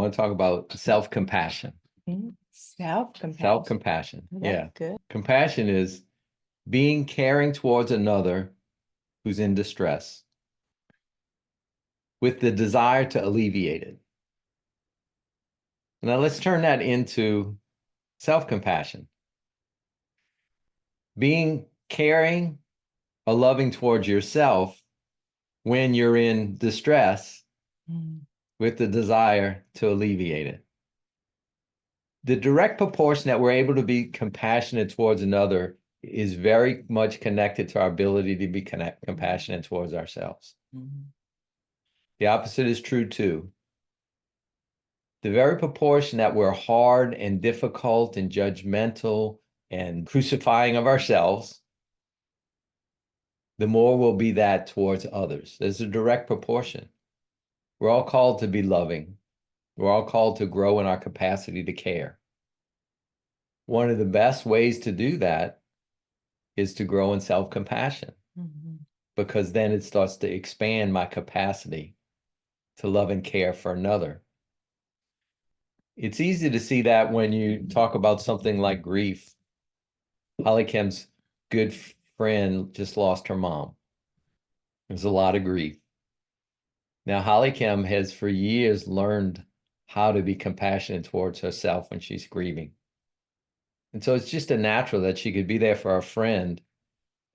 want to talk about self-compassion. Self-compassion. Self-compassion. That's Yeah. good. Compassion is being caring towards another who's in distress with the desire to alleviate it. Now let's turn that into self-compassion. Being caring or loving towards yourself when you're in distress with the desire to alleviate it. The direct proportion that we're able to be compassionate towards another is very much connected to our ability to be compassionate towards ourselves. The opposite is true too. The very proportion that we're hard and difficult and judgmental and crucifying of ourselves, the more we'll be that towards others. There's a direct proportion. We're all called to be loving. We're all called to grow in our capacity to care. One of the best ways to do that is to grow in self-compassion, because then it starts to expand my capacity to love and care for another. It's easy to see that when you talk about something like grief. Holly Kim's good friend just lost her mom. There's a lot of grief. Now, Holly Kim has for years learned how to be compassionate towards herself when she's grieving. And so it's just a natural that she could be there for her friend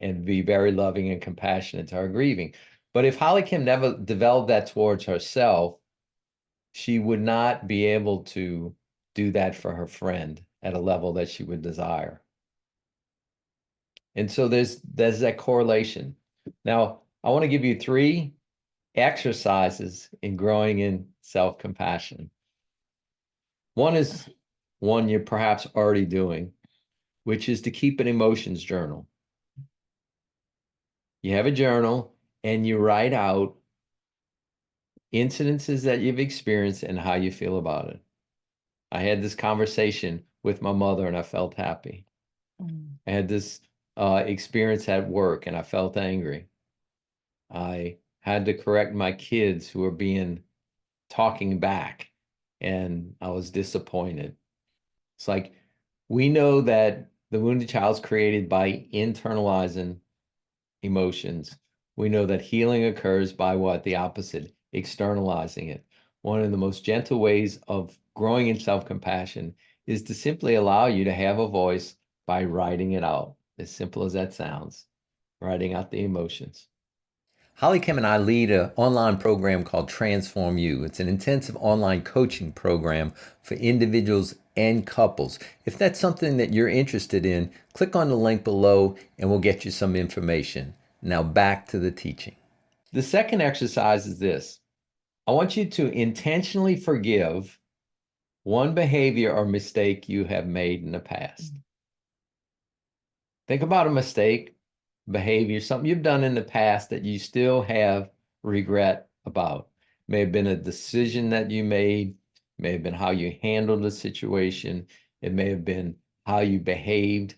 and be very loving and compassionate to her grieving. But if Holly Kim never developed that towards herself, she would not be able to do that for her friend at a level that she would desire. And so there's that correlation. Now, I want to give you 3 exercises in growing in self-compassion. One is one you're perhaps already doing, which is to keep an emotions journal. You have a journal and you write out incidences that you've experienced and how you feel about it. I had this conversation with my mother and I felt happy. I had this experience at work and I felt angry. I had to correct my kids who were talking back and I was disappointed. It's like, we know that the wounded child is created by internalizing emotions. We know that healing occurs by what? The opposite, externalizing it. One of the most gentle ways of growing in self-compassion is to simply allow you to have a voice by writing it out. As simple as that sounds, writing out the emotions. Holly Kim and I lead an online program called Transform You. It's an intensive online coaching program for individuals and couples. If that's something that you're interested in, click on the link below and we'll get you some information. Now back to the teaching. The second exercise is this. I want you to intentionally forgive one behavior or mistake you have made in the past. Think about a mistake, behavior, something you've done in the past that you still have regret about. May have been a decision that you made, may have been how you handled the situation, it may have been how you behaved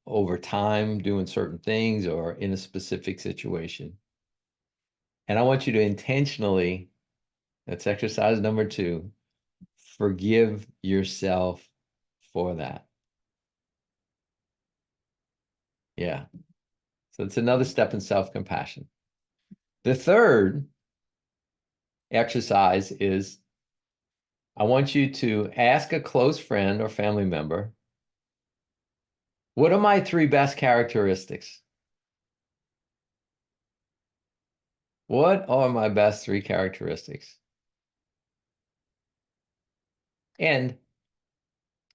over time doing certain things or in a specific situation. And I want you to intentionally, that's exercise number 2, forgive yourself for that. Yeah. So it's another step in self-compassion. The third exercise is I want you to ask a close friend or family member, what are my 3 best characteristics? What are my best 3 characteristics? And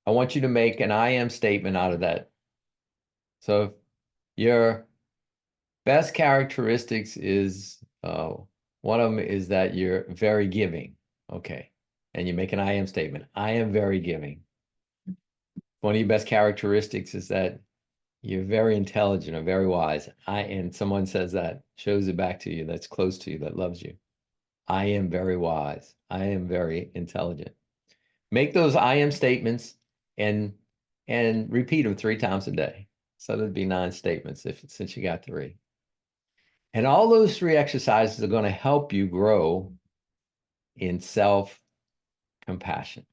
I want you to make an I am statement out of that. So your best characteristics is, one of them is that you're very giving. Okay. And you make an I am statement. I am very giving. One of your best characteristics is that you're very intelligent or very wise. And someone says that, shows it back to you, that's close to you, that loves you. I am very wise. I am very intelligent. Make those I am statements and repeat them 3 times a day. So that'd be 9 statements since you got 3. And all those 3 exercises are going to help you grow in self-compassion. compassion.